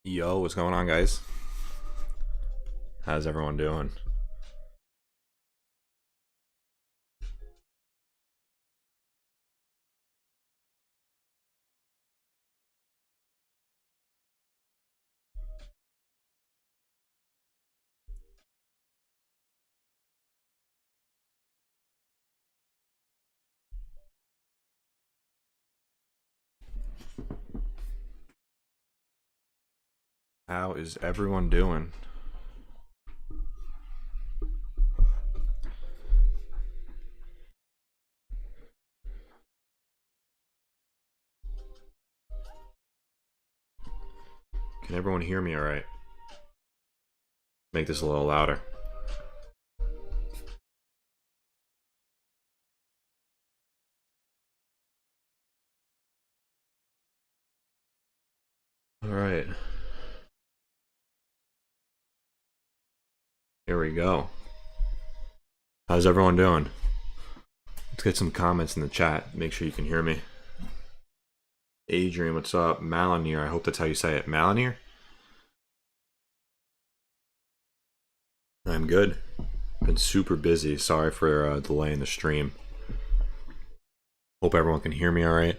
Yo, what's going on, guys? How's everyone doing? How is everyone doing? Can everyone hear me all right? Make this a little louder. All right. Here we go. How's everyone doing? Let's get some comments in the chat. Make sure you can hear me. Adrian, what's up? Malinir, I hope that's how you say it. Malinir? I'm good. Been super busy. Sorry for delaying the stream. Hope everyone can hear me all right.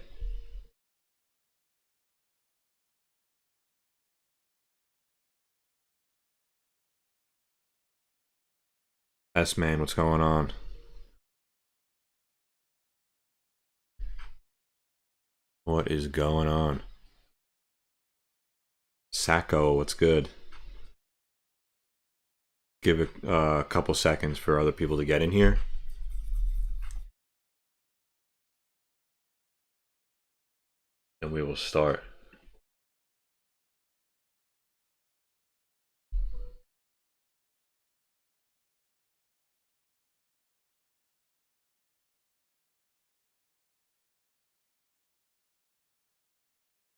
S-Man, what's going on? What is going on? Sacco, what's good? Give it a couple seconds for other people to get in here. And we will start.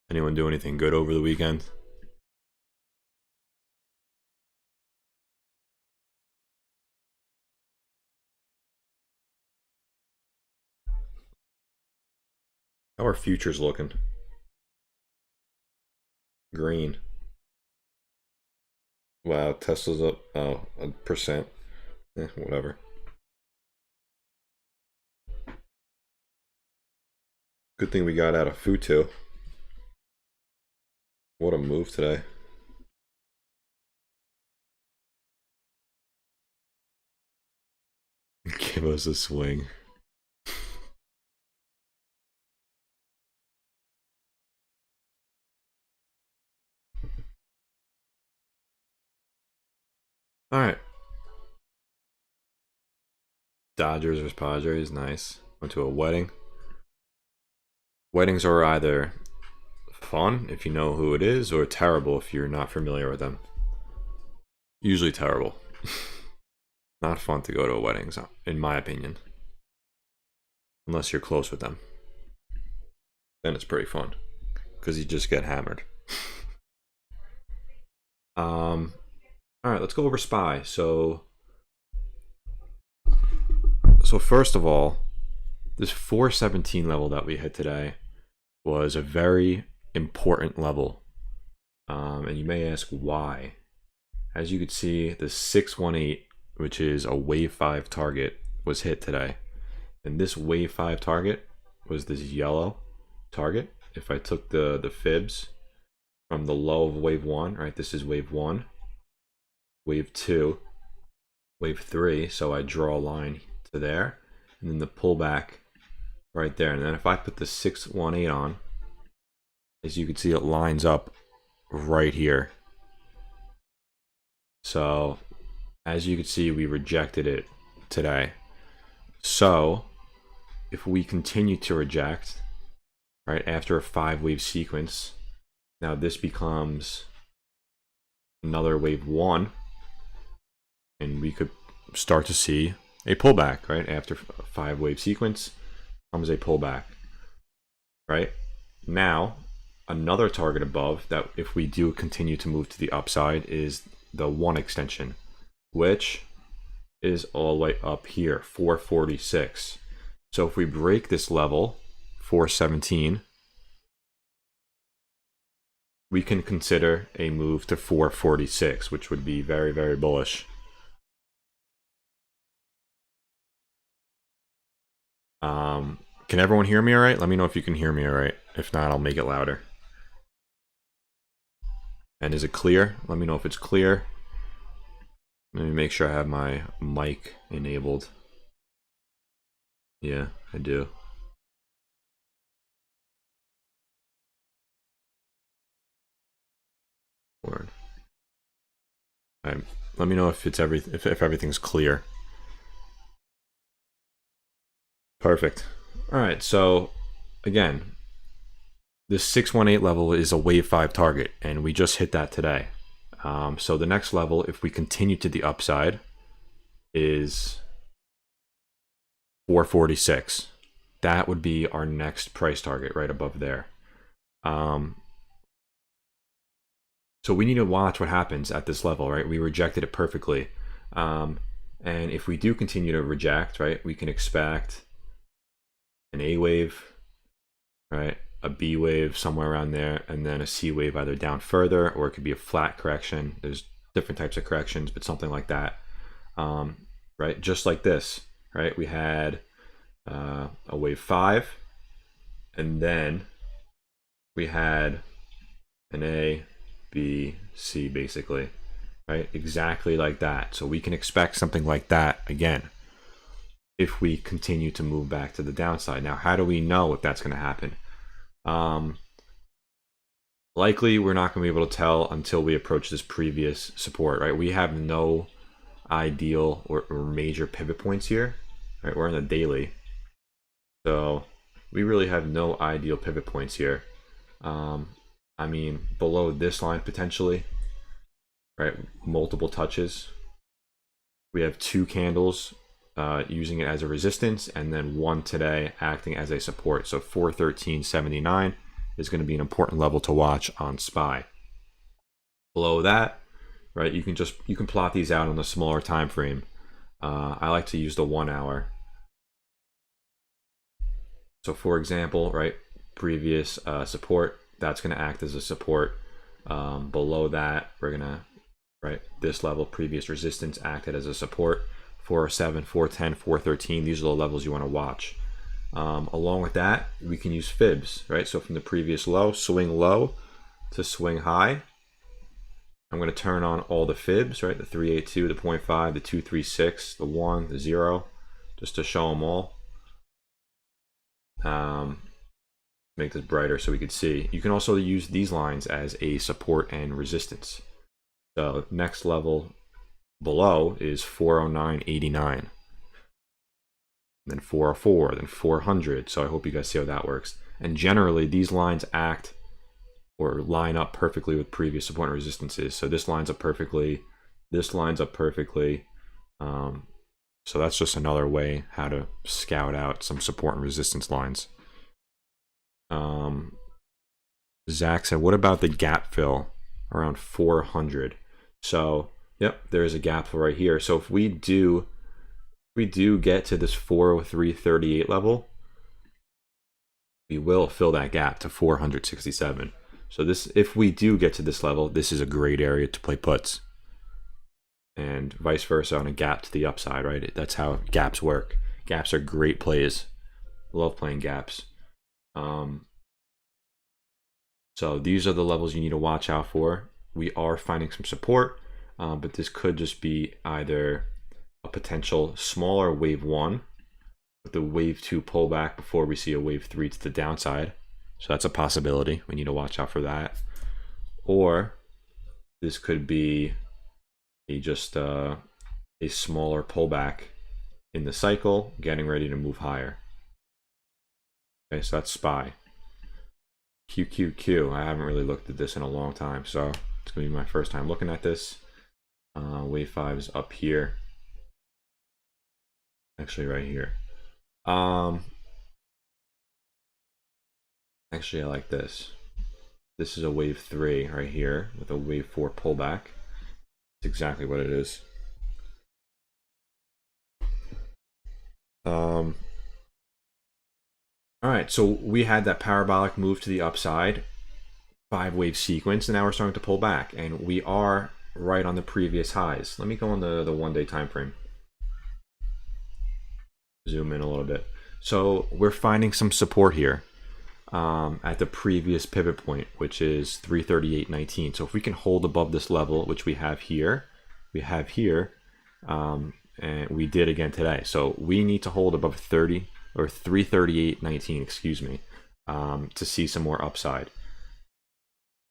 Anyone do anything good over the weekend? How are futures looking? Green. Wow, Tesla's up 1%. Whatever. Good thing we got out of Futu. What a move today. Give us a swing. All right. Dodgers vs Padres, nice. Went to a wedding. Weddings are either fun if you know who it is, or terrible if you're not familiar with them. Usually terrible. Not fun to go to a wedding, in my opinion. Unless you're close with them. Then it's pretty fun. Because you just get hammered. Alright, let's go over SPY. So So first of all, this 417 level that we hit today was a very important level. And you may ask why. As you can see, the 618, which is a wave 5 target, was hit today. And this wave 5 target was this yellow target. If I took the fibs from the low of wave 1, right, this is wave 1, wave 2, wave 3, so I draw a line to there, and then the pullback right there. And then if I put the 618 on, as you can see, it lines up right here. So as you can see, we rejected it today. So if we continue to reject, right, after a 5-wave sequence, now this becomes another wave 1, and we could start to see a pullback, right? After a 5-wave sequence comes a pullback, right? Now, another target above that, if we do continue to move to the upside, is the 1 extension, which is all the way up here, 446. So if we break this level, 417, we can consider a move to 446, which would be very, very bullish. Can everyone hear me all right? Let me know if you can hear me all right. If not, I'll make it louder. And is it clear? Let me know if it's clear. Let me make sure I have my mic enabled. Yeah, I do. Word. All right, let me know if it's if everything's clear. Perfect. All right, so again, this 618 level is a wave 5 target, and we just hit that today. So the next level, if we continue to the upside, is 446. That would be our next price target right above there. So we need to watch what happens at this level, right? We rejected it perfectly. And if we do continue to reject, right, we can expect an A wave, right, a B wave somewhere around there, and then a C wave either down further, or it could be a flat correction. There's different types of corrections, but something like that, right? Just like this, right? We had a wave 5, and then we had an A, B, C, basically, right? Exactly like that. So we can expect something like that again if we continue to move back to the downside. Now, how do we know if that's going to happen? Likely we're not going to be able to tell until we approach this previous support, right? We have no ideal or major pivot points here, right? We're in the daily, so we really have no ideal pivot points here. I mean, below this line potentially, right? Multiple touches. We have 2 candles using it as a resistance, and then 1 today acting as a support. So 413.79 is going to be an important level to watch on SPY. Below that, right, you can plot these out on a smaller time frame. I like to use the 1 hour. So for example, right, previous support, that's going to act as a support. Below that, we're going to, right, this level, previous resistance, acted as a support. 407, 410, 413, these are the levels you want to watch. Along with that, we can use fibs, right? So from the previous low, swing low to swing high, I'm going to turn on all the fibs, right? The 382, the 0.5, the 236, the 1, the 0, just to show them all. Make this brighter so we could see. You can also use these lines as a support and resistance. So next level below is 409.89, then 404, then 400. So I hope you guys see how that works. And generally these lines act or line up perfectly with previous support and resistances. So this lines up perfectly, this lines up perfectly. So that's just another way how to scout out some support and resistance lines. Zach said, what about the gap fill around 400? So yep, there is a gap fill right here. So if we do we do get to this 403.38 level, we will fill that gap to 467. So this, if we do get to this level, this is a great area to play puts. And vice versa on a gap to the upside, right? That's how gaps work. Gaps are great plays. Love playing gaps. So these are the levels you need to watch out for. We are finding some support, but this could just be either a potential smaller wave 1 with the wave 2 pullback before we see a wave 3 to the downside. So that's a possibility. We need to watch out for that. Or this could be just a smaller pullback in the cycle, getting ready to move higher. Okay, so that's SPY. QQQ, I haven't really looked at this in a long time, so it's gonna be my first time looking at this. Wave 5 is up here. Actually right here. Actually I like this. This is a wave 3 right here with a wave 4 pullback. It's exactly what it is. All right, so we had that parabolic move to the upside, 5-wave sequence, and now we're starting to pull back, and we are right on the previous highs. Let me go on the 1-day time frame. Zoom in a little bit. So we're finding some support here at the previous pivot point, which is 338.19. So if we can hold above this level, which we have here, and we did again today. So we need to hold above 30 or 338.19, excuse me, to see some more upside.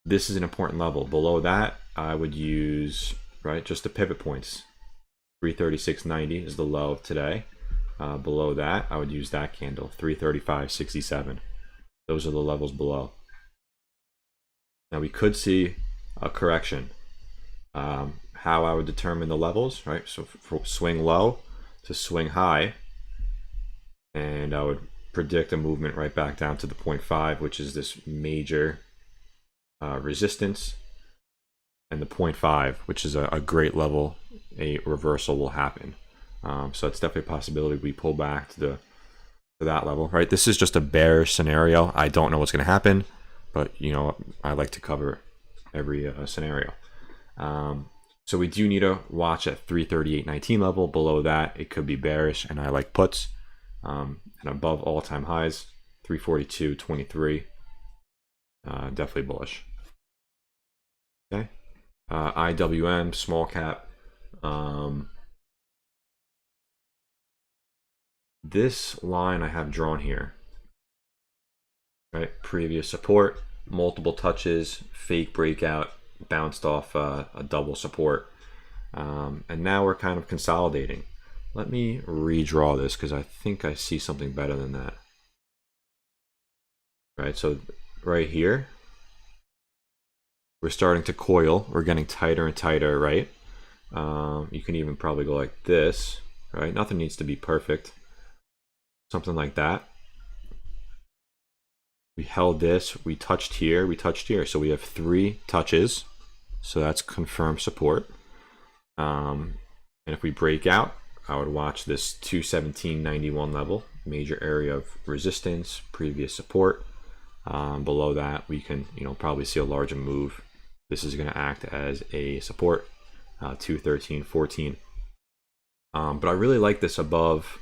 This is an important level. Below that, I would use, right, just the pivot points. 336.90 is the low of today. Below that, I would use that candle, 335.67. Those are the levels below. Now we could see a correction. How I would determine the levels, right? So for swing low to swing high, and I would predict a movement right back down to the 0.5, which is this major resistance, and the 0.5, which is a great level. A reversal will happen. So it's definitely a possibility we pull back to that level, right? This is just a bearish scenario. I don't know what's going to happen, but you know, I like to cover every scenario. So we do need to watch at 338.19 level. Below that, it could be bearish, and I like puts. And above all-time highs, 342.23, definitely bullish. Okay, IWM, small cap. This line I have drawn here, right? Previous support, multiple touches, fake breakout, bounced off a double support, and now we're kind of consolidating. Let me redraw this because I think I see something better than that. Right, so right here, we're starting to coil. We're getting tighter and tighter, right? You can even probably go like this, right? Nothing needs to be perfect. Something like that. We held this, we touched here, we touched here. So we have 3 touches. So that's confirmed support. And if we break out, I would watch this 217.91 level, major area of resistance, previous support. Below that, we can, probably see a larger move. This is going to act as a support, 213.14. But I really like this above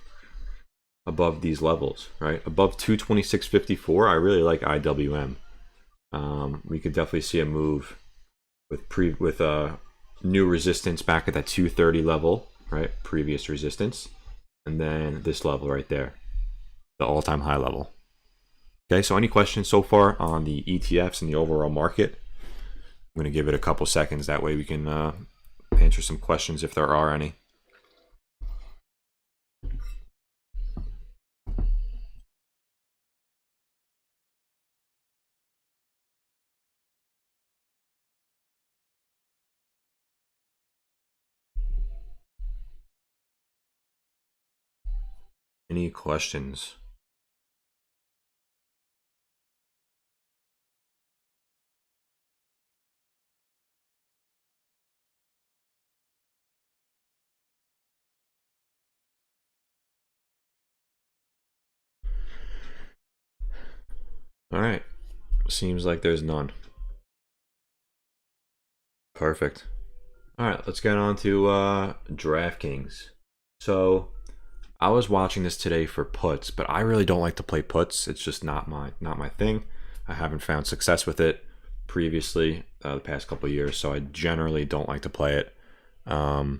these levels, right? Above 226.54, I really like IWM. We could definitely see a move with new resistance back at that 230 level, right? Previous resistance, and then this level right there, the all-time high level. Okay, so any questions so far on the ETFs and the overall market? I'm going to give it a couple seconds. That way we can answer some questions if there are any. Any questions? All right. Seems like there's none. Perfect. All right, let's get on to DraftKings. So I was watching this today for puts, but I really don't like to play puts. It's just not my thing. I haven't found success with it previously the past couple of years, so I generally don't like to play it. But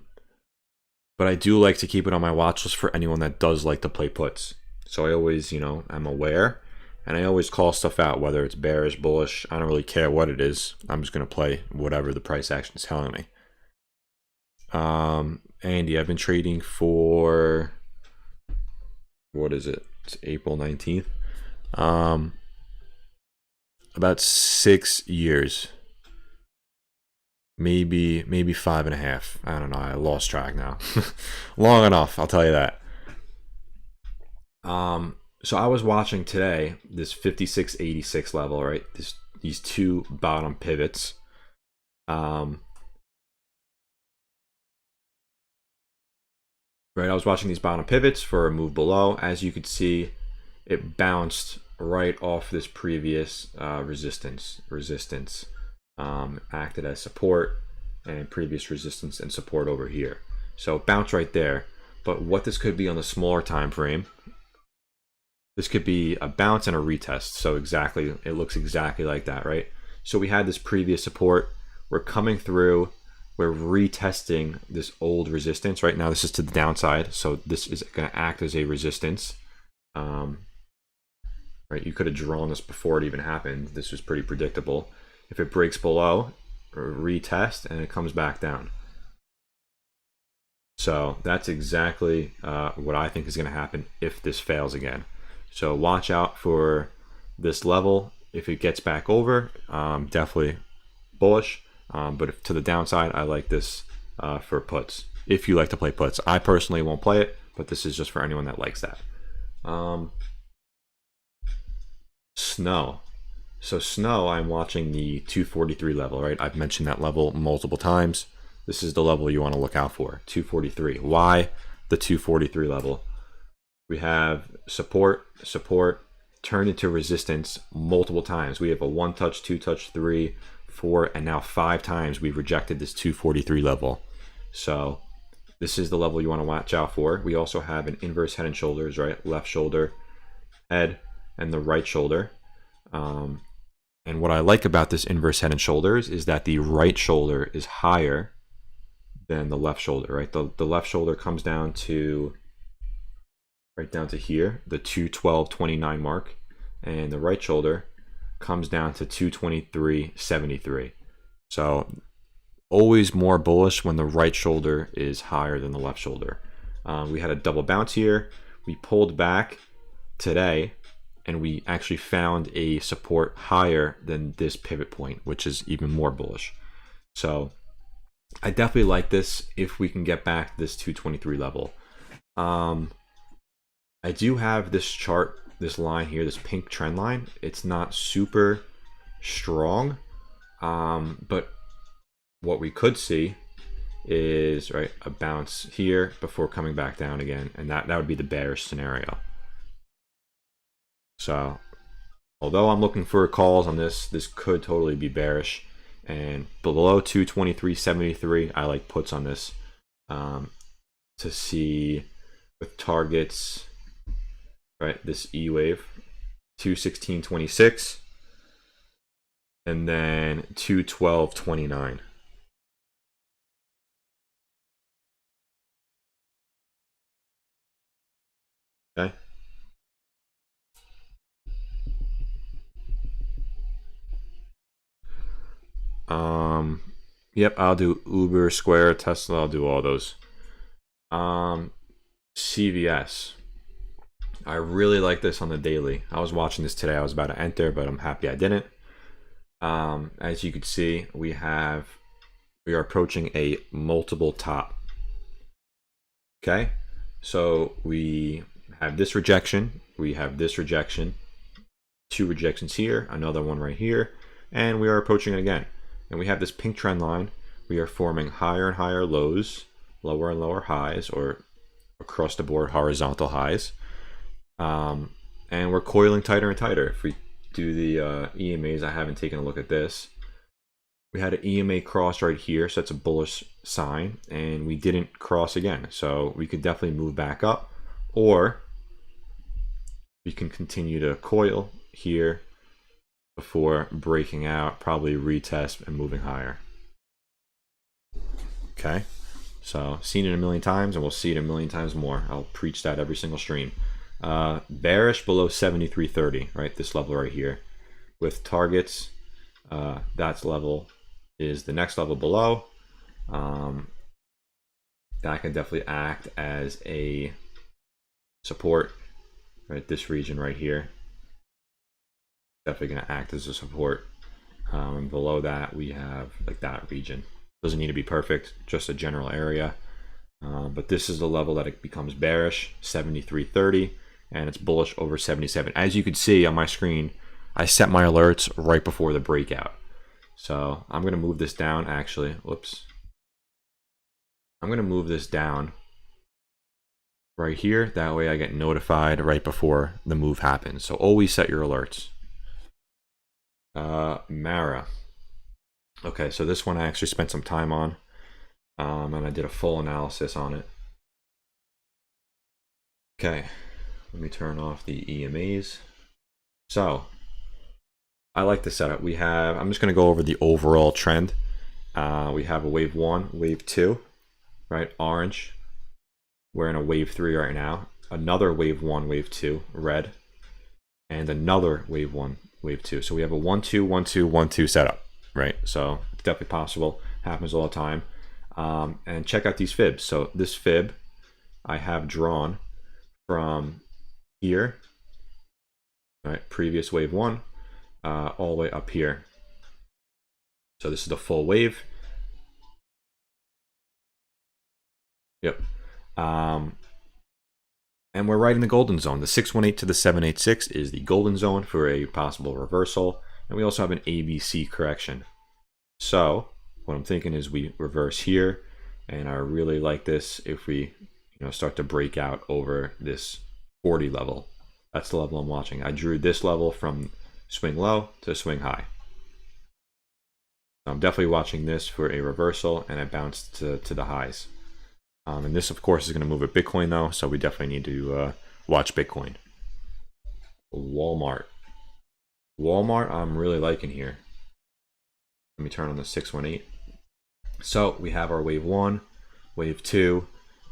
I do like to keep it on my watch list for anyone that does like to play puts. So I always, I'm aware, and I always call stuff out, whether it's bearish, bullish. I don't really care what it is. I'm just gonna play whatever the price action is telling me. Andy, I've been trading for, what is it? It's April 19th. About 6 years. Maybe 5.5. I don't know. I lost track now. Long enough, I'll tell you that. So I was watching today this 56.86 level, right? These two bottom pivots. Right, I was watching these bottom pivots for a move below. As you could see, it bounced right off this previous resistance. Acted as support, and previous resistance and support over here. So it bounced right there. But what this could be on the smaller time frame, this could be a bounce and a retest. So exactly, it looks exactly like that, right? So we had this previous support. We're coming through. We're retesting this old resistance. Right now, this is to the downside. So this is going to act as a resistance. Right, you could have drawn this before it even happened. This was pretty predictable. If it breaks below, retest, and it comes back down. So that's exactly what I think is going to happen if this fails again. So watch out for this level. If it gets back over, definitely bullish. But if to the downside, I like this for puts. If you like to play puts, I personally won't play it, but this is just for anyone that likes that. Snow. So snow, I'm watching the 243 level, right? I've mentioned that level multiple times. This is the level you want to look out for, 243. Why the 243 level? We have support, turned into resistance multiple times. We have a 1 touch, 2 touch, 3, 4, and now 5 times we've rejected this 243 level. So this is the level you want to watch out for. We also have an inverse head and shoulders, right? Left shoulder, head, and the right shoulder. And what I like about this inverse head and shoulders is that the right shoulder is higher than the left shoulder, right? The left shoulder comes down to right down to here, the 212.29 mark, and the right shoulder comes down to 223.73. So always more bullish when the right shoulder is higher than the left shoulder. We had a double bounce here. We pulled back today, and we actually found a support higher than this pivot point, which is even more bullish. So I definitely like this if we can get back this 223 level. I do have this chart, this line here, this pink trend line. It's not super strong, but what we could see is right a bounce here before coming back down again, and that would be the bearish scenario. So although I'm looking for calls on this, this could totally be bearish. And below 223.73, I like puts on this to see with targets, right? This E wave, 216.26, and then 212.29. Okay. Yep, I'll do Uber, Square, Tesla, I'll do all those. CVS. I really like this on the daily. I was watching this today. I was about to enter, but I'm happy I didn't. As you can see, we are approaching a multiple top. Okay, so we have this rejection, we have this rejection, 2 rejections here, another one right here, and we are approaching it again. And we have this pink trend line. We are forming higher and higher lows, lower and lower highs, or across the board horizontal highs. And we're coiling tighter and tighter. If we do the EMAs, I haven't taken a look at this. We had an EMA cross right here, so that's a bullish sign, and we didn't cross again. So we could definitely move back up, or we can continue to coil here before breaking out, probably retest and moving higher. Okay, so seen it a million times, and we'll see it a million times more. I'll preach that every single stream. Bearish below 73.30, right? This level right here, with targets. That's level is the next level below. That can definitely act as a support, right? This region right here, definitely going to act as a support. And below that, we have like that region. Doesn't need to be perfect, just a general area. But this is the level that it becomes bearish, 73.30, and it's bullish over 77. As you can see on my screen, I set my alerts right before the breakout. So I'm going to move this down, actually. Whoops. I'm going to move this down right here. That way I get notified right before the move happens. So always set your alerts. Mara. Okay, so this one I actually spent some time on, and I did a full analysis on it. Okay, let me turn off the EMAs. So I like the setup. We have, I'm just going to go over the overall trend. We have a wave 1, wave 2, right? Orange. We're in a wave 3 right now. Another wave 1, wave 2, red. And another wave 1, wave 2. So we have a 1, 2, 1, 2, 1, 2 setup, right? So it's definitely possible. Happens all the time. And check out these fibs. So this fib I have drawn from here, right? Previous wave 1, all the way up here. So this is the full wave. Yep. And we're right in the golden zone. The 618 to the 786 is the golden zone for a possible reversal. And we also have an ABC correction. So what I'm thinking is we reverse here. And I really like this if we start to break out over this 40 level. That's the level I'm watching. I drew this level from swing low to swing high. I'm definitely watching this for a reversal, and I bounced to the highs. And this, of course, is going to move at Bitcoin, though, so we definitely need to watch Bitcoin. Walmart. Walmart, I'm really liking here. Let me turn on the 618. So we have our wave 1, wave 2,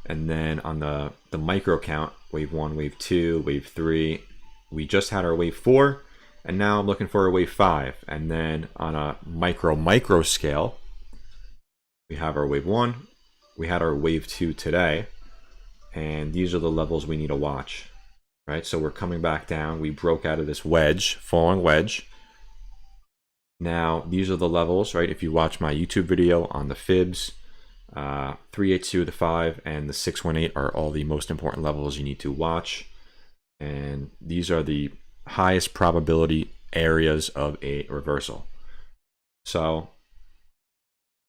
and then on the micro count, wave 1, wave 2, wave 3. We just had our wave 4, and now I'm looking for a wave 5. And then on a micro scale, we have our wave 1. We had our wave 2 today, and these are the levels we need to watch, right? So we're coming back down. We broke out of this wedge, falling wedge. Now, these are the levels, right? If you watch my YouTube video on the fibs, 382, the 5, and the 618 are all the most important levels you need to watch. And these are the highest probability areas of a reversal. So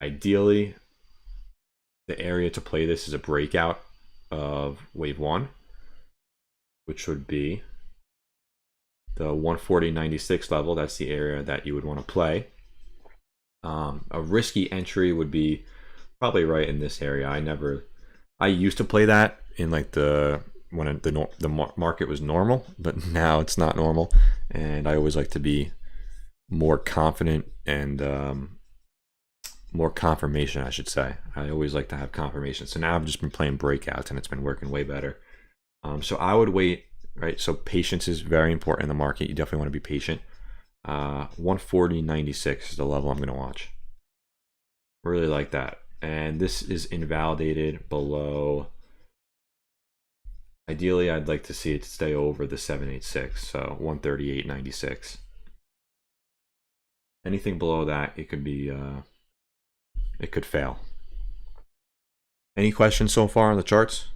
ideally, the area to play this is a breakout of wave 1, which would be the 140.96 level. That's the area that you would want to play. A risky entry would be probably right in this area. I used to play that in like when the market was normal, but now it's not normal, and I always like to be more confident and more confirmation, I should say. I always like to have confirmation. So now I've just been playing breakouts, and it's been working way better. So I would wait, right? So patience is very important in the market. You definitely want to be patient. 140.96 is the level I'm going to watch. Really like that. And this is invalidated below. Ideally, I'd like to see it stay over the 786, so 138.96. Anything below that, it could be, it could fail. Any questions so far on the charts?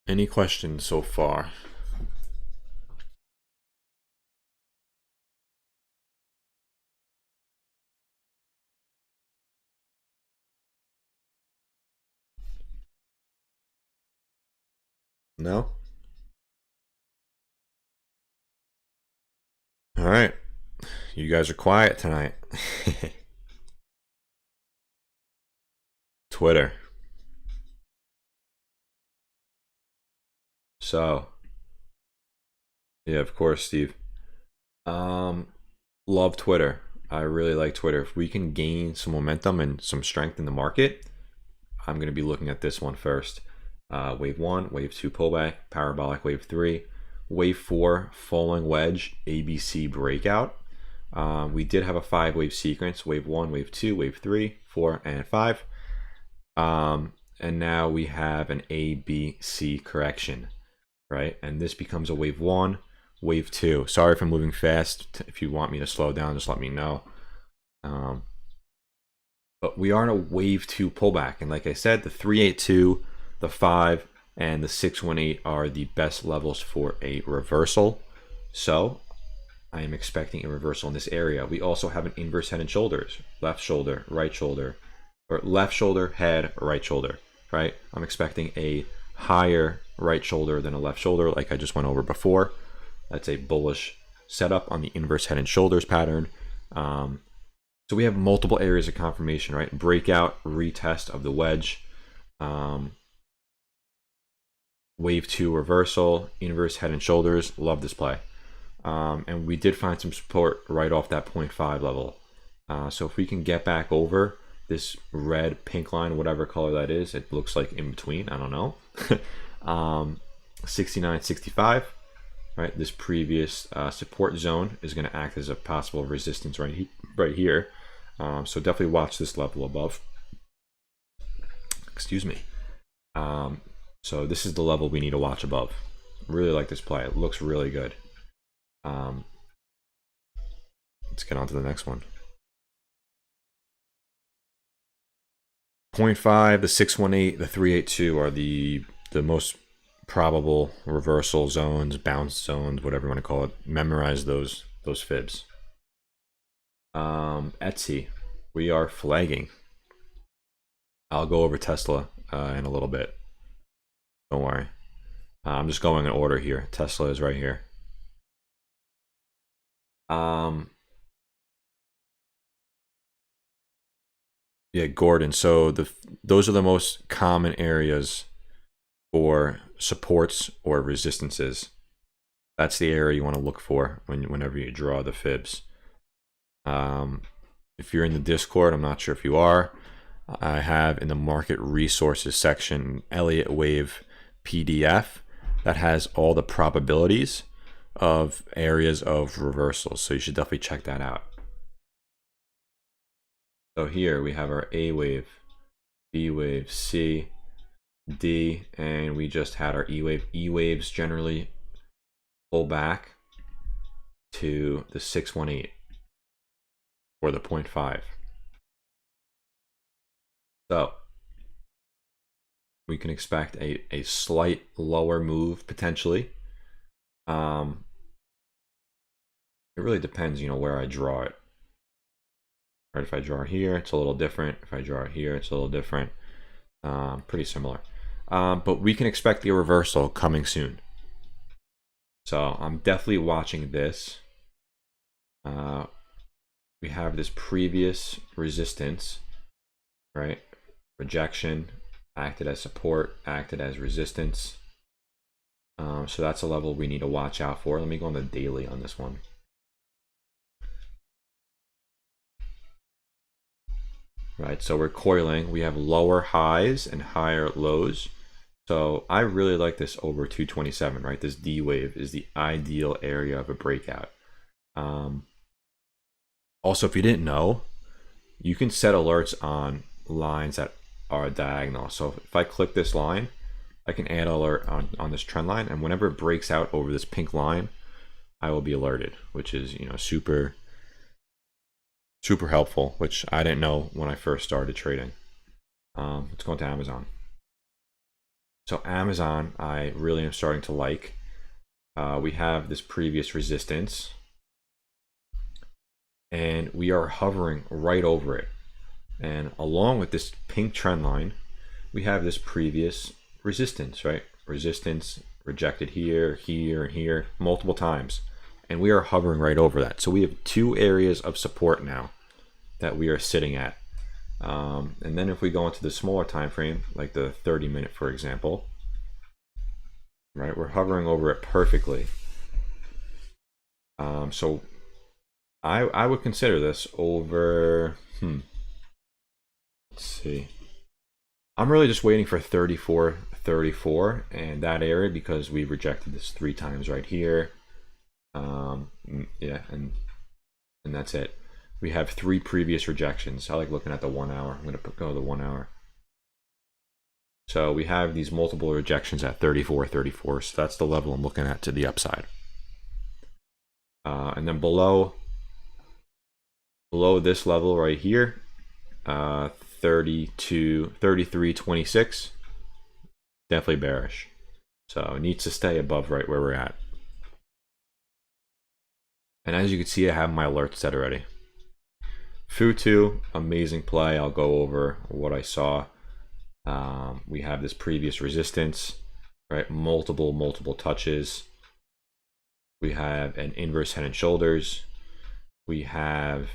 Any questions so far? No? All right. You guys are quiet tonight. Twitter. So, yeah, of course, Steve. Um, love Twitter. I really like Twitter. If we can gain some momentum and some strength in the market, I'm going to be looking at this one first. Wave 1, Wave 2 pullback, parabolic Wave 3, Wave 4 falling wedge, ABC breakout. We did have a 5-wave sequence: Wave 1, Wave 2, Wave 3, 4, and 5. And now we have an ABC correction, right? And this becomes a Wave 1, Wave 2. Sorry if I'm moving fast. If you want me to slow down, just let me know. But we are in a Wave 2 pullback. And like I said, the 382, the 5, and the 618 are the best levels for a reversal. So I am expecting a reversal in this area. We also have an inverse head and shoulders. Left shoulder, right shoulder, or left shoulder, head, right shoulder, right? I'm expecting a higher right shoulder than a left shoulder, like I just went over before. That's a bullish setup on the inverse head and shoulders pattern. So we have multiple areas of confirmation, right? Breakout, retest of the wedge, Wave 2 reversal, inverse head and shoulders. Love this play. And we did find some support right off that 0.5 level. So if we can get back over this red, pink line, whatever color that is, it looks like in between, I don't know. 69.65, right? This previous support zone is going to act as a possible resistance right here. So definitely watch this level above. Excuse me. So this is the level we need to watch above. Really like this play. It looks really good. Let's get on to the next one. 0.5, the 618, the 382 are the most probable reversal zones, bounce zones, whatever you want to call it. Memorize those fibs. Etsy, we are flagging. I'll go over Tesla in a little bit. Don't worry. I'm just going in order here. Tesla is right here. Yeah, Gordon. So those are the most common areas for supports or resistances. That's the area you want to look for whenever you draw the fibs. If you're in the Discord, I'm not sure if you are, I have in the market resources section Elliott wave PDF that has all the probabilities of areas of reversals. So you should definitely check that out. So here we have our A wave, B wave, C, D, and we just had our E wave. E waves generally pull back to the 618 or the 0.5. So we can expect a slight lower move potentially. It really depends, where I draw it. Right, if I draw it here, it's a little different. If I draw it here, it's a little different. Pretty similar. But we can expect the reversal coming soon. So I'm definitely watching this. We have this previous resistance, right? Rejection, acted as support, acted as resistance. So that's a level we need to watch out for. Let me go on the daily on this one. Right, so we're coiling. We have lower highs and higher lows. So I really like this over 227, right? This D wave is the ideal area of a breakout. Also, if you didn't know, you can set alerts on lines that are diagonal. So if I click this line, I can add alert on this trend line, and whenever it breaks out over this pink line, I will be alerted, which is super helpful, which I didn't know when I first started trading. Let's go into Amazon. So Amazon, I really am starting to like. We have this previous resistance, and we are hovering right over it. And along with this pink trend line, we have this previous resistance, right? Resistance rejected here, here, and here multiple times. And we are hovering right over that. So we have two areas of support now that we are sitting at. And then if we go into the smaller time frame, like the 30-minute, for example, right, we're hovering over it perfectly. So I would consider this over, let's see. I'm really just waiting for 34, 34 and that area because we rejected this 3 times right here. Yeah, and that's it. We have 3 previous rejections. I like looking at the 1 hour. I'm going to go to the 1 hour. So we have these multiple rejections at 34, 34. So that's the level I'm looking at to the upside. And then below this level right here, 32, 33, 26, definitely bearish. So it needs to stay above right where we're at. And as you can see, I have my alerts set already. Futu, amazing play. I'll go over what I saw. We have this previous resistance, right? Multiple touches. We have an inverse head and shoulders. We have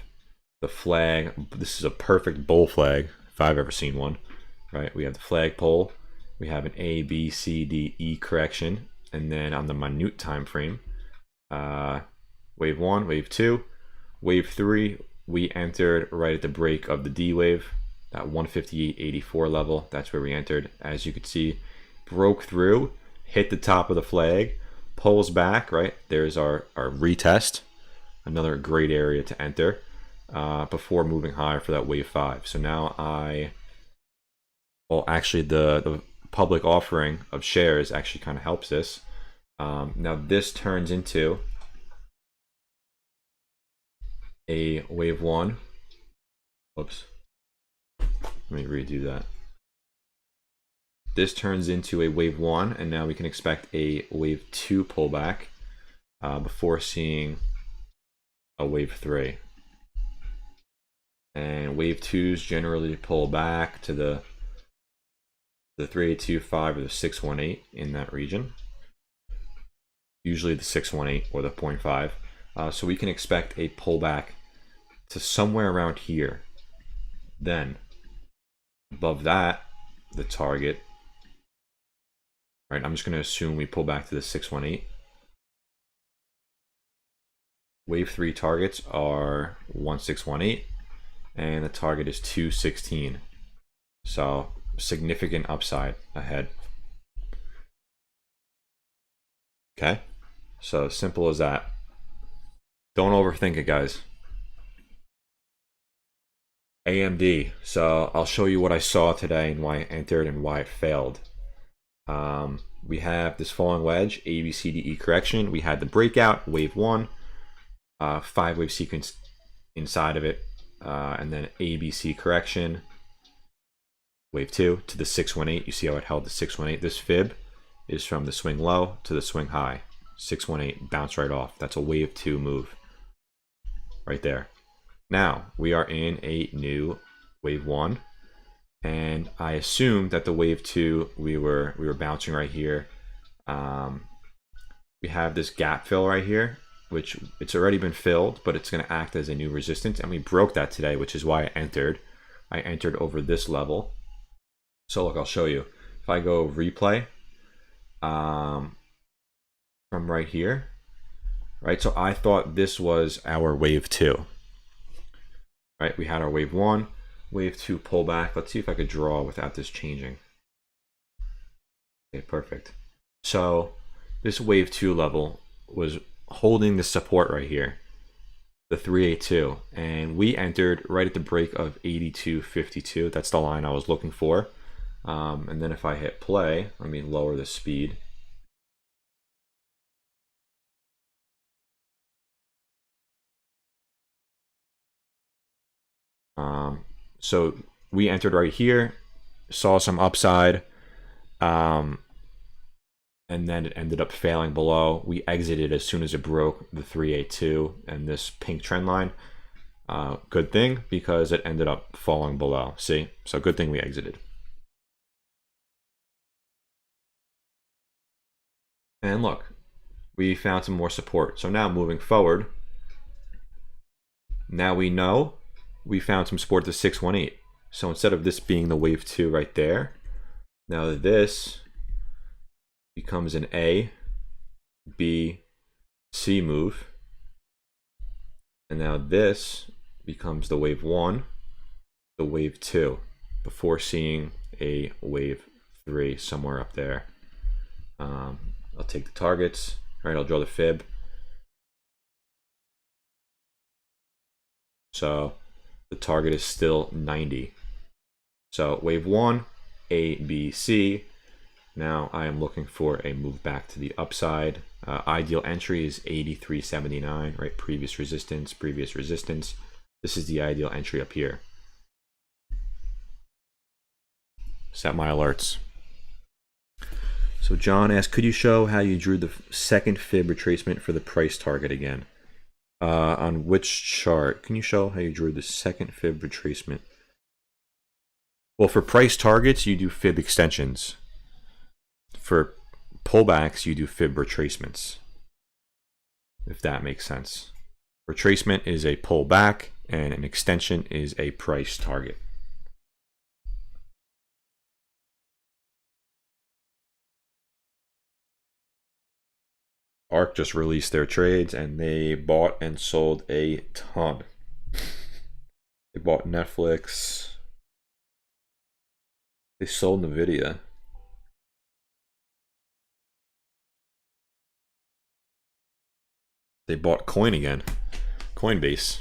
the flag. This is a perfect bull flag if I've ever seen one, right? We have the flagpole. We have an A, B, C, D, E correction. And then on the minute time frame, wave 1, wave 2, wave 3, we entered right at the break of the D wave, that 158.84 level. That's where we entered. As you can see, broke through, hit the top of the flag, pulls back, right? There's our retest, another great area to enter before moving higher for that wave 5. So now well, actually the public offering of shares actually kind of helps this. Now this turns into a wave 1. Whoops. Let me redo that. This turns into a wave 1, and now we can expect a wave 2 pullback before seeing a wave 3. And wave 2s generally pull back to the 3825 or the 618 in that region. Usually the 618 or the 0.5. So we can expect a pullback to somewhere around here. Then above that, the target, right? I'm just going to assume we pull back to the 618. Wave 3 targets are 1618, and the target is 216. So significant upside ahead. Okay, so simple as that. Don't overthink it, guys. AMD. So I'll show you what I saw today and why it entered and why it failed. We have this falling wedge, A, B, C, D, E correction. We had the breakout, wave 1, 5-wave sequence inside of it, and then A, B, C correction, wave 2 to the 618. You see how it held the 618. This fib is from the swing low to the swing high. 618, bounce right off. That's a wave 2 move right there. Now we are in a new wave 1, and I assumed that the wave 2 we were bouncing right here. We have this gap fill right here, which it's already been filled, but it's going to act as a new resistance, and we broke that today, which is why I entered. I entered over this level. So look, I'll show you. If I go replay from right here, right? So I thought this was our wave 2. Right, we had our wave 1, wave 2 pullback. Let's see if I could draw without this changing. Okay, perfect. So this wave 2 level was holding the support right here, the 382, and we entered right at the break of 82.52. That's the line I was looking for. And then if I hit play, let me lower the speed. So we entered right here, saw some upside, and then it ended up failing below. We exited as soon as it broke the 382 and this pink trend line. Good thing, because it ended up falling below. See? So good thing we exited. And look, we found some more support. So now moving forward, now we know we found some support to 618. So instead of this being the wave 2 right there, now this becomes an A, B, C move. And now this becomes the wave 1, the wave 2, before seeing a wave 3 somewhere up there. I'll take the targets. All right, I'll draw the fib. So the target is still 90. So wave 1, A, B, C. Now I am looking for a move back to the upside. Ideal entry is 83.79, right? Previous resistance, previous resistance. This is the ideal entry up here. Set my alerts. So John asked, could you show how you drew the second fib retracement for the price target again? On which chart? Can you show how you drew the second fib retracement? Well, for price targets, you do fib extensions. For pullbacks, you do fib retracements, if that makes sense. Retracement is a pullback, and an extension is a price target. ARK just released their trades, and they bought and sold a ton. They bought Netflix. They sold Nvidia. They bought Coin again, Coinbase.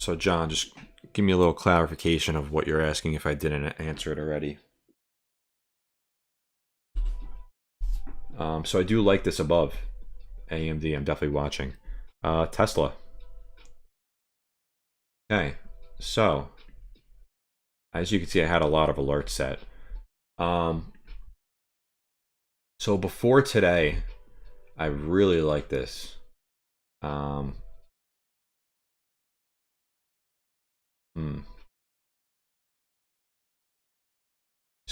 So John, just give me a little clarification of what you're asking if I didn't answer it already. So I do like this above AMD. I'm definitely watching. Tesla. Okay, so as you can see, I had a lot of alerts set. So before today, I really like this. So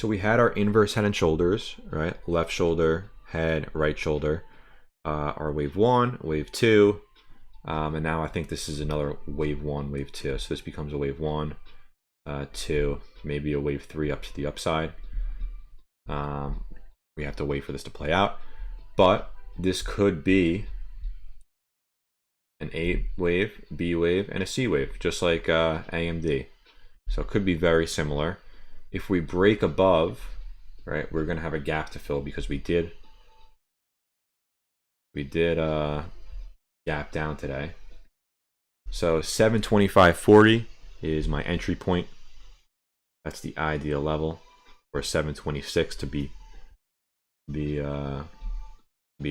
we had our inverse head and shoulders, right? Left shoulder, head, right shoulder. Our wave 1, wave 2, and now I think this is another wave 1, wave 2. So this becomes a wave 1, 2, maybe a wave 3 up to the upside. We have to wait for this to play out, but this could be an A wave, B wave, and a C wave, just like AMD. So it could be very similar. If we break above, right, we're gonna have a gap to fill because we did gap down today. So 725.40 is my entry point. That's the ideal level, or 726 to be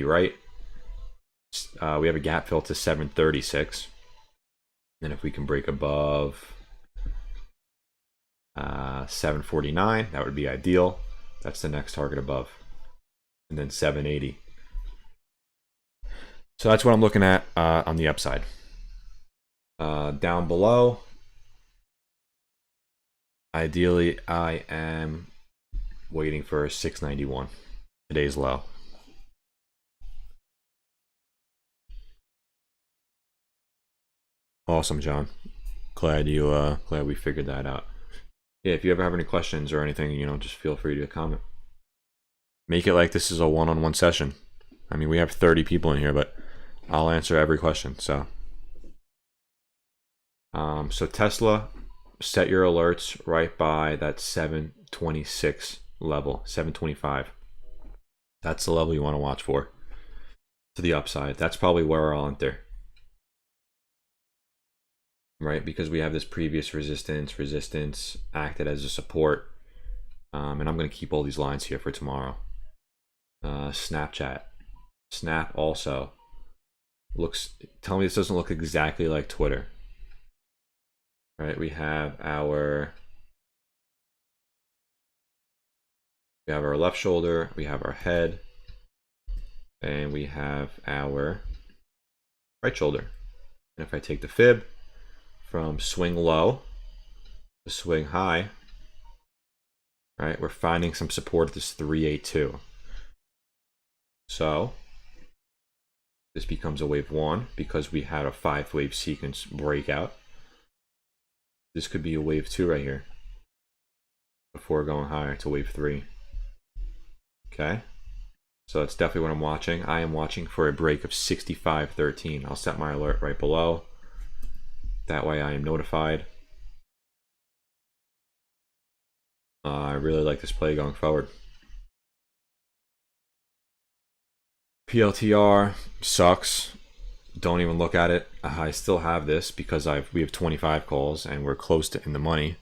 right. We have a gap fill to 736, and if we can break above 749, that would be ideal. That's the next target above, and then 780. So that's what I'm looking at on the upside. Down below, ideally I am waiting for 691, today's low. Awesome, John. Glad we figured that out. Yeah, if you ever have any questions or anything, just feel free to comment. Make it like this is a one-on-one session. I mean, we have 30 people in here, but I'll answer every question. So Tesla, set your alerts right by that 726 level, 725. That's the level you want to watch for, to the upside. That's probably where I'll enter, right? Because we have this previous resistance acted as a support, and I'm going to keep all these lines here for tomorrow. Snapchat, Snap also looks, tell me this doesn't look exactly like Twitter, right? We have our We have our left shoulder, we have our head, and we have our right shoulder. And if I take the fib from swing low to swing high, right, we're finding some support at this 382. So this becomes a wave 1 because we had a 5-wave sequence breakout. This could be a wave 2 right here before going higher to wave 3. Okay, so that's definitely what I'm watching. I am watching for a break of 65.13. I'll set my alert right below. That way I am notified. I really like this play going forward. PLTR sucks. Don't even look at it. I still have this because we have 25 calls and we're close to in the money.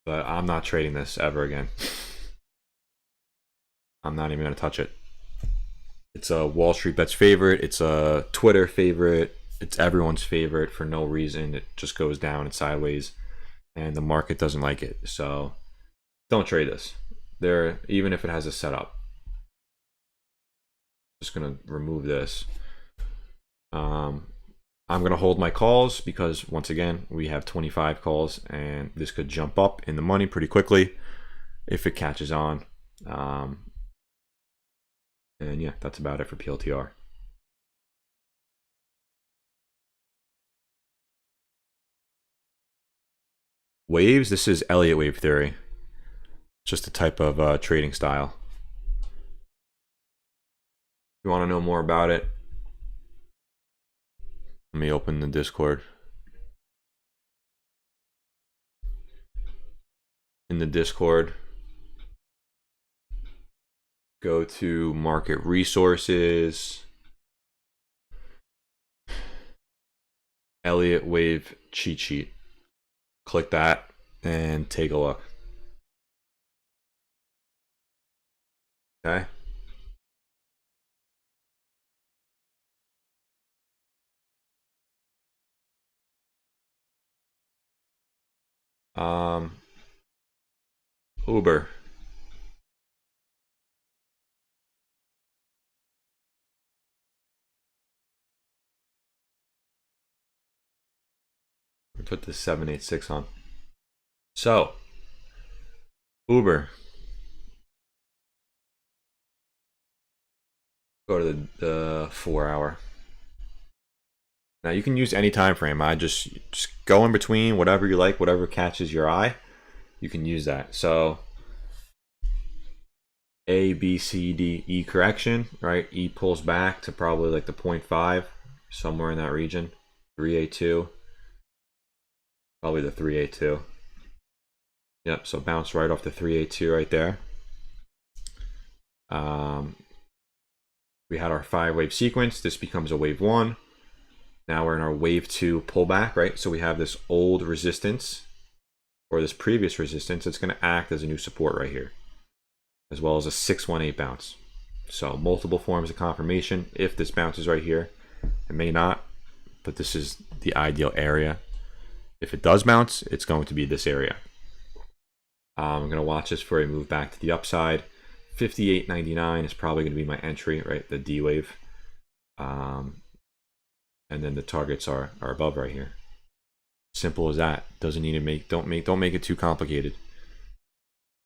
But I'm not trading this ever again. I'm not even going to touch it. It's a Wall Street Bets favorite. It's a Twitter favorite. It's everyone's favorite for no reason. It just goes down and sideways, and the market doesn't like it. So don't trade this. Even if it has a setup. Just gonna remove this. I'm gonna hold my calls because once again we have 25 calls, and this could jump up in the money pretty quickly if it catches on. And yeah, that's about it for PLTR. Waves, this is Elliott wave theory. Just a type of trading style. If you want to know more about it, let me open the Discord. In the Discord, go to market resources, Elliott wave cheat sheet. Click that and take a look. Okay. Uber. Put this 786 on. So, Uber. Go to the 4-hour. Now you can use any time frame. I just go in between, whatever you like, whatever catches your eye, you can use that. So A, B, C, D, E correction, right? E pulls back to probably like the 0.5, somewhere in that region. 382, probably the 382. Yep, so bounce right off the 382 right there. We had our 5-wave sequence. This becomes a wave 1. Now we're in our wave 2 pullback, right? So we have this old resistance, or this previous resistance. It's going to act as a new support right here, as well as a 618 bounce. So multiple forms of confirmation. If this bounces right here, it may not, but this is the ideal area. If it does bounce, it's going to be this area. I'm going to watch this for a move back to the upside. 58.99 is probably going to be my entry, right? The D wave. And then the targets are above right here. Simple as that. Doesn't need to don't make it too complicated.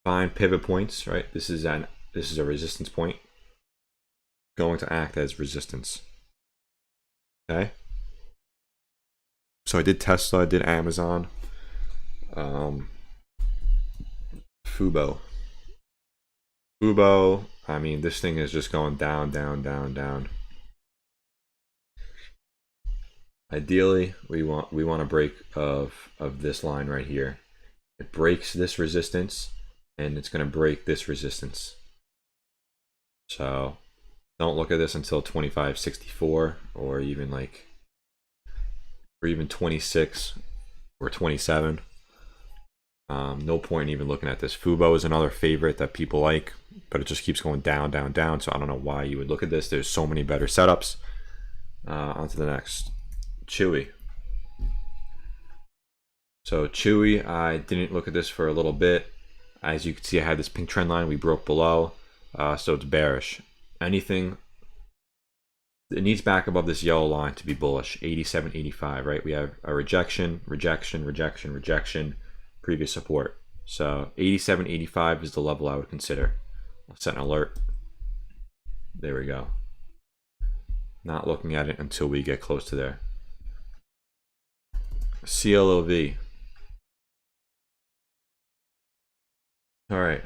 Find pivot points, right? This is a resistance point. Going to act as resistance. Okay. So I did Tesla, I did Amazon. Fubo, I mean, this thing is just going down, down, down, down. Ideally, we want a break of this line right here. It breaks this resistance, and it's going to break this resistance. So don't look at this until 25.64 or even 26 or 27. No point in even looking at this. Fubo is another favorite that people like, but it just keeps going down, down, down. So I don't know why you would look at this. There's so many better setups. On to the next. Chewy. So Chewy, I didn't look at this for a little bit. As you can see, I had this pink trend line we broke below, so it's bearish. Anything, it needs back above this yellow line to be bullish. 87, 85, right? We have a rejection, rejection, rejection, rejection, previous support. So 87, 85 is the level I would consider. I'll set an alert. There we go. Not looking at it until we get close to there. CLOV. All right.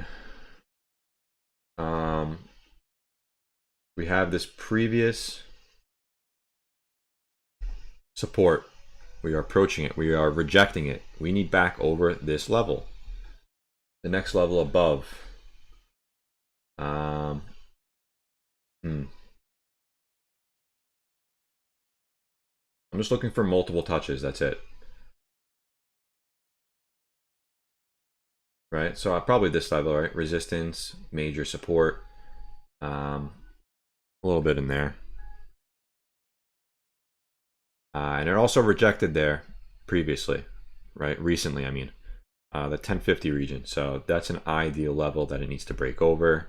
We have this previous support. We are approaching it. We are rejecting it. We need back over this level. The next level above. I'm just looking for multiple touches. That's it. Right? So probably this level, right? Resistance, major support. A little bit in there. And it also rejected there previously, right? Recently, I mean, the 1050 region. So that's an ideal level that it needs to break over.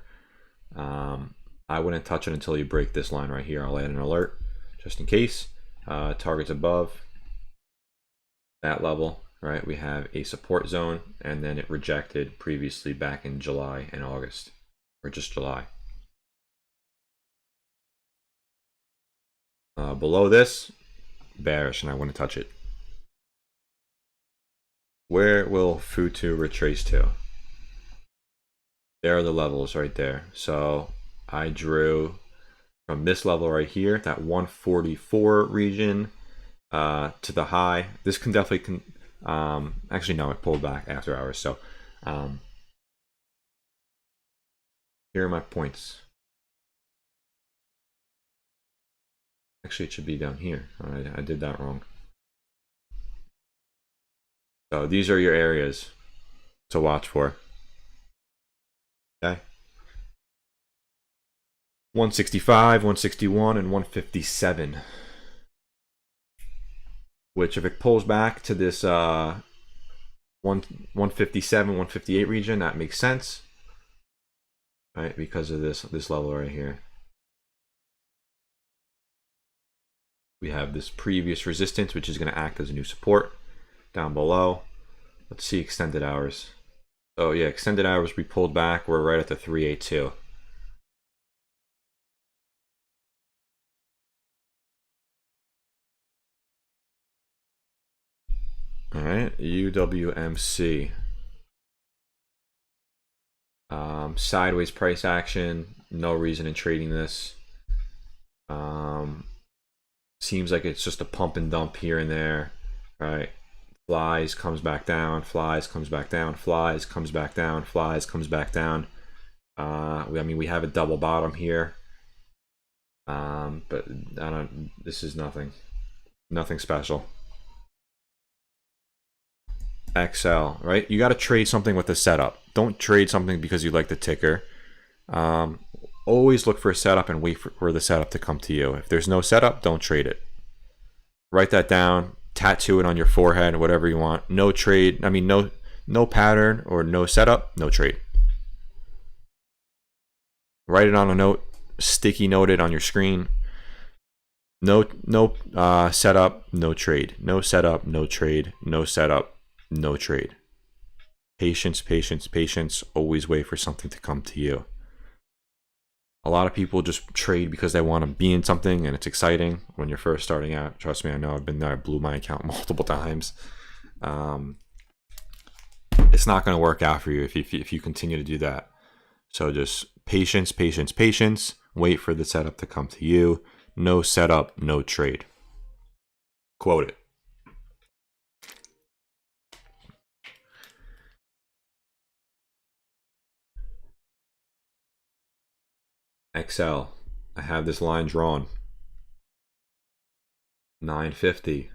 I wouldn't touch it until you break this line right here. I'll add an alert just in case. Targets above that level, right? We have a support zone, and then it rejected previously back in July and August, or just July. Below this, bearish, and I wouldn't touch it. Where will Futu retrace to? There are the levels right there. So I drew from this level right here, that 144 region, to the high. This can definitely actually no, it pulled back after hours. So here are my points. Actually, it should be down here. I did that wrong. So these are your areas to watch for. Okay. 165, 161, and 157. Which, if it pulls back to this 157, 158 region, that makes sense, right? Because of this level right here. We have this previous resistance, which is going to act as a new support down below. Let's see extended hours. Oh yeah, extended hours, we pulled back. We're right at the 382. All right, UWMC. Sideways price action. No reason in trading this. Seems like it's just a pump and dump here and there, right? Flies, comes back down, flies, comes back down, flies, comes back down, flies, comes back down. I mean, we have a double bottom here, but this is nothing special. XL, right? You got to trade something with a setup. Don't trade something because you like the ticker. Always look for a setup and wait for the setup to come to you. If there's no setup, don't trade it. Write that down, tattoo it on your forehead, whatever you want. No trade, I mean, no pattern or no setup, no trade. Write it on a note, sticky note it on your screen. No setup, no trade. No setup, no trade. No setup, no trade. Patience, patience, patience. Always wait for something to come to you. A lot of people just trade because they want to be in something and it's exciting when you're first starting out. Trust me, I know, I've been there. I blew my account multiple times. It's not going to work out for you if you continue to do that. So just patience, patience, patience. Wait for the setup to come to you. No setup, no trade. Quote it. XL, I have this line drawn. 950.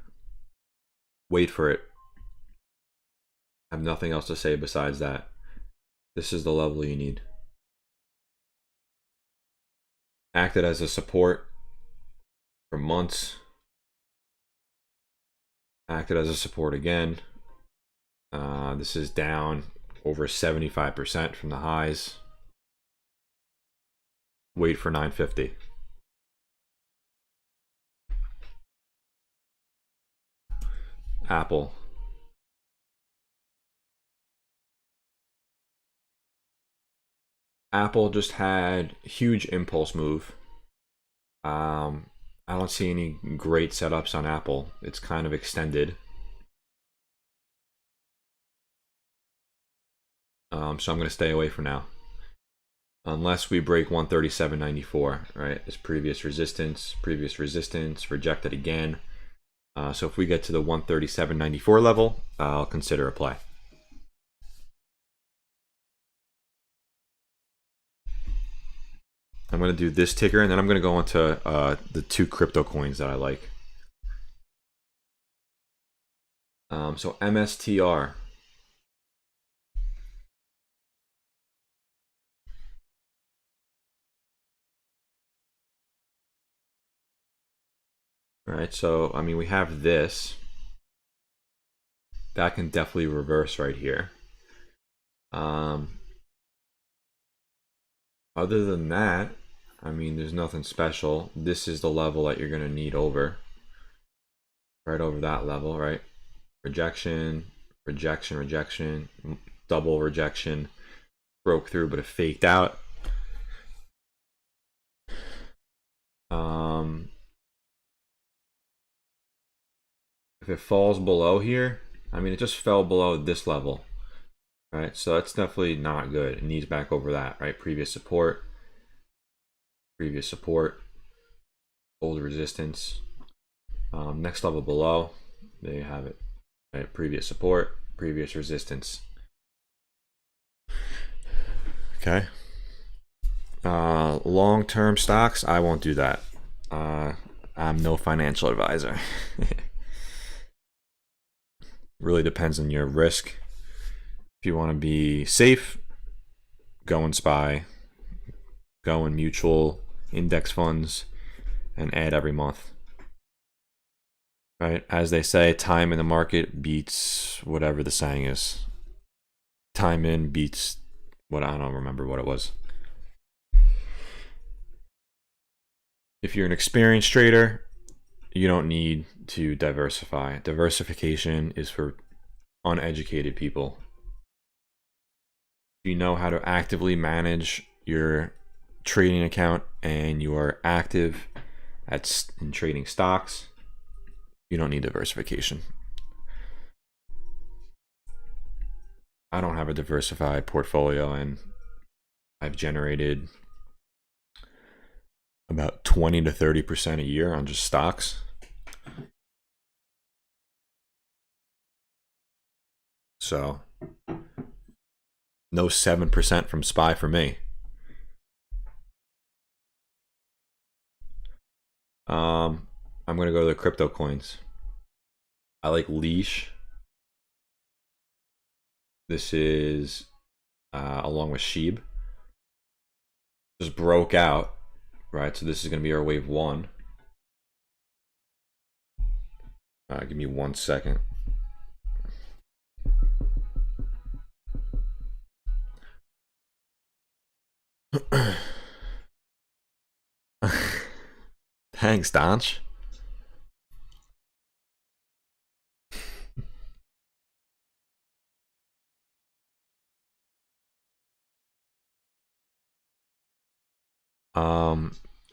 Wait for it. I have nothing else to say besides that. This is the level you need. Acted as a support for months. Acted as a support again. This is down over 75% from the highs. Wait for 950. Apple. Apple just had huge impulse move. I don't see any great setups on Apple. It's kind of extended. So I'm going to stay away for now. Unless we break 137.94, right? It's previous resistance, rejected again. So if we get to the 137.94 level, I'll consider a play. I'm going to do this ticker, and then I'm going to go into the two crypto coins that I like. So MSTR. All right, so I mean, we have this. That can definitely reverse right here. Other than that, I mean, there's nothing special. This is the level that you're going to need over. Right over that level, right? Rejection, rejection, rejection, double rejection. Broke through, but it faked out. If it falls below here, I mean, it just fell below this level, right? So that's definitely not good. It needs back over that, right? Previous support, old resistance. Next level below, there you have it, right? Previous support, previous resistance. Okay. Long-term stocks, I won't do that. I'm no financial advisor. Really depends on your risk. If you want to be safe, go in SPY, go in mutual index funds, and add every month. Right? As they say, time in the market beats whatever the saying is. Time in beats what, I don't remember what it was. If you're an experienced trader, you don't need to diversify. Diversification is for uneducated people. If you know how to actively manage your trading account and you are active in trading stocks, you don't need diversification. I don't have a diversified portfolio, and I've generated about 20 to 30% a year on just stocks. So no 7% from SPY for me. I'm going to go to the crypto coins. I like Leash. This is along with Sheeb. Just broke out, right? So this is going to be our wave one. Give me 1 second. Thanks, Donch.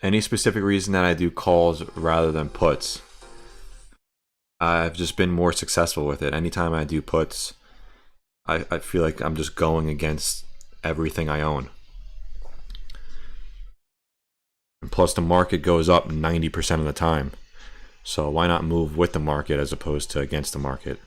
Any specific reason that I do calls rather than puts? I've just been more successful with it. Anytime I do puts, I feel like I'm just going against everything I own. And plus, the market goes up 90% of the time. So why not move with the market as opposed to against the market?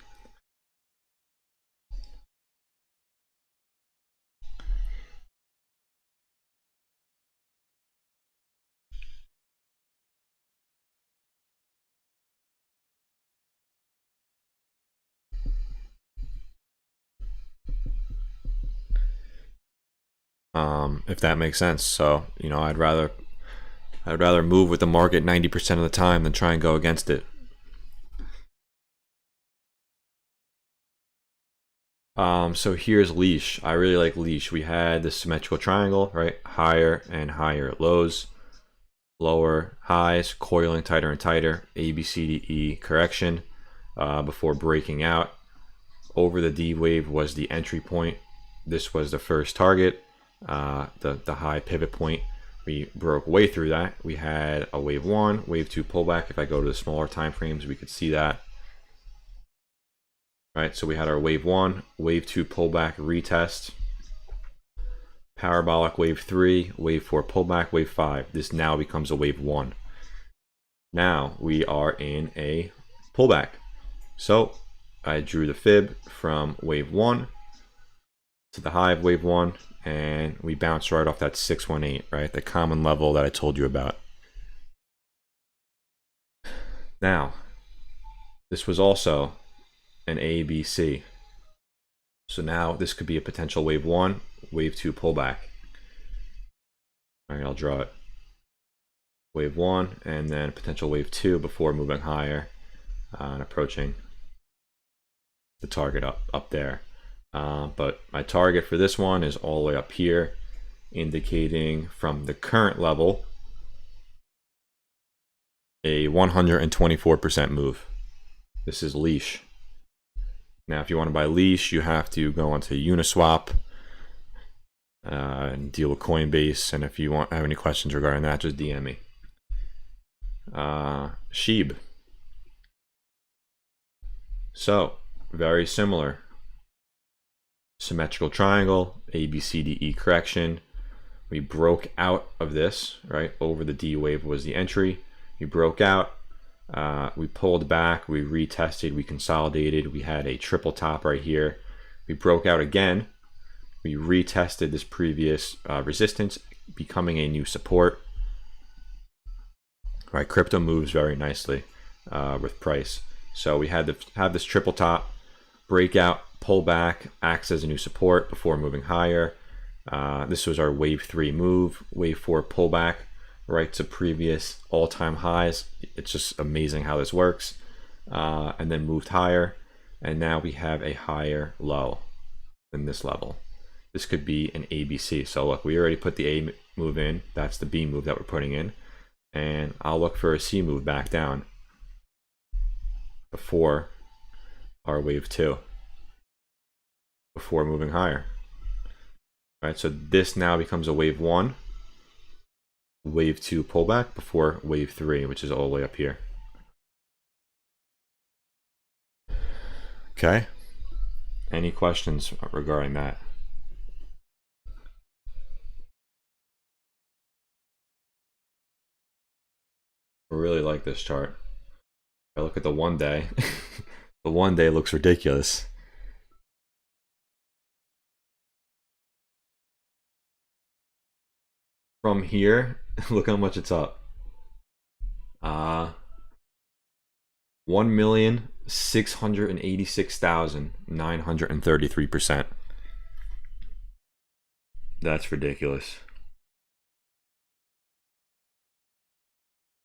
If that makes sense. So, you know, I'd rather move with the market 90% of the time than try and go against it. So here's leash. I really like leash. We had the symmetrical triangle, right? Higher and higher lows, lower highs, coiling tighter and tighter, A, B, C, D, E correction before breaking out. Over the D wave was the entry point. This was the first target, the high pivot point. We broke way through that. We had a wave 1, wave 2 pullback. If I go to the smaller time frames, we could see that. Right, so we had our wave 1, wave 2 pullback retest, parabolic wave 3, wave 4 pullback, wave 5. This now becomes a wave 1. Now we are in a pullback. So I drew the fib from wave 1 to the high of wave 1, and we bounced right off that 618, right? The common level that I told you about. Now, this was also an A, B, C. So now this could be a potential wave 1, wave 2 pullback. All right, I'll draw it. Wave 1 and then potential wave 2 before moving higher and approaching the target up there. But my target for this one is all the way up here, indicating from the current level a 124% move. This is leash. Now, if you want to buy leash, you have to go onto Uniswap and deal with Coinbase. And if you have any questions regarding that, just DM me. Sheeb. So, very similar. Symmetrical triangle, A, B, C, D, E correction. We broke out of this, right? Over the D wave was the entry. We broke out. We pulled back, we retested, we consolidated, we had a triple top right here. We broke out again. We retested this previous resistance, becoming a new support. Right, crypto moves very nicely with price. So we had to have this triple top, breakout, pull back, acts as a new support before moving higher. This was our wave 3 move, wave 4 pullback, right to previous all-time highs. It's just amazing how this works. And then moved higher, and now we have a higher low than this level. This could be an ABC. So look, we already put the A move in. That's the B move that we're putting in. And I'll look for a C move back down before our wave 2, before moving higher. Right, so this now becomes a wave 1, wave 2 pullback before wave 3, which is all the way up here. Okay, any questions regarding that? I really like this chart. I look at the 1 day. The 1 day looks ridiculous. From here, look how much it's up. 1,686,933%. That's ridiculous.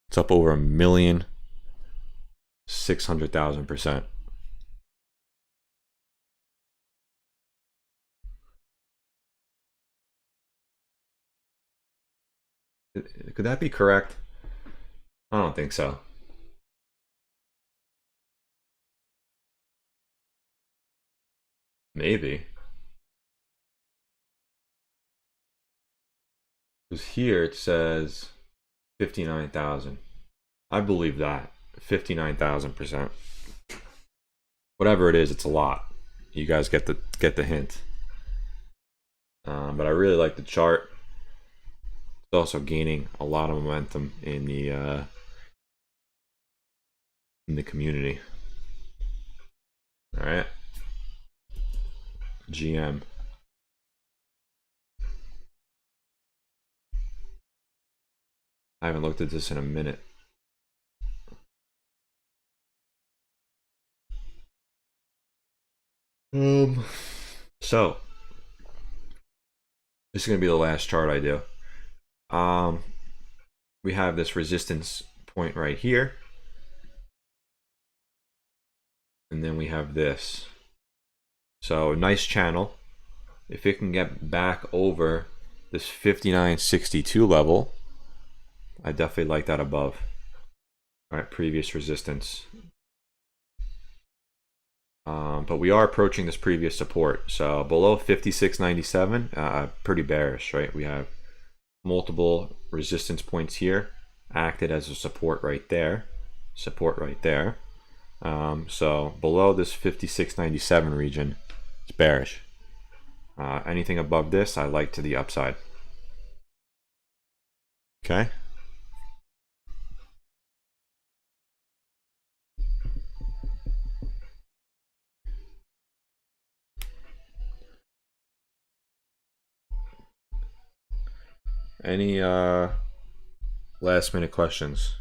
It's up over 1,600,000%. Could that be correct? I don't think so. Maybe. Because here it says 59,000. I believe that. 59,000%. Whatever it is, it's a lot. You guys get the hint. But I really like the chart. It's also gaining a lot of momentum in the community. All right. GM. I haven't looked at this in a minute. So this is gonna be the last chart I do. We have this resistance point right here, and then we have this. So nice channel. If it can get back over this 59.62 level, I definitely like that above. All right, previous resistance. But we are approaching this previous support. So below 56.97, pretty bearish, right? We have multiple resistance points here, acted as a support right there, support right there. So below this 56.97 region, it's bearish. Anything above this, I like to the upside. Okay. Any last minute questions?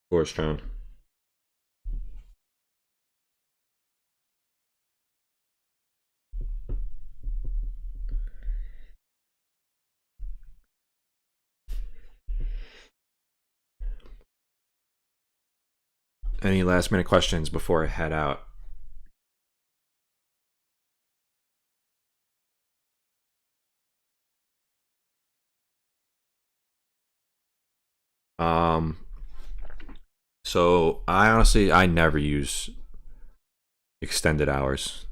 Of course, John. Any last minute questions before I head out? So I never use extended hours.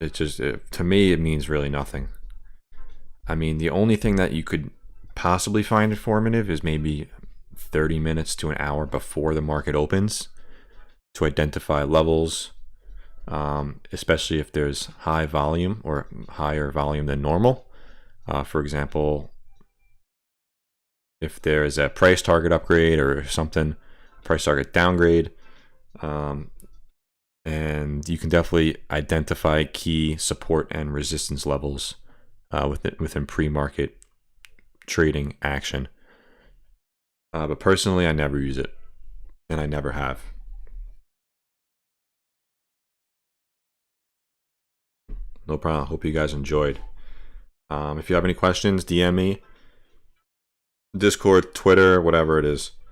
To me, it means really nothing. I mean, the only thing that you could possibly find informative is maybe 30 minutes to an hour before the market opens to identify levels, especially if there's high volume or higher volume than normal. For example, if there's a price target upgrade or something, price target downgrade, and you can definitely identify key support and resistance levels within pre-market trading action. But personally, I never use it, and I never have. No problem. Hope you guys enjoyed. If you have any questions, DM me. Discord, Twitter, whatever it is.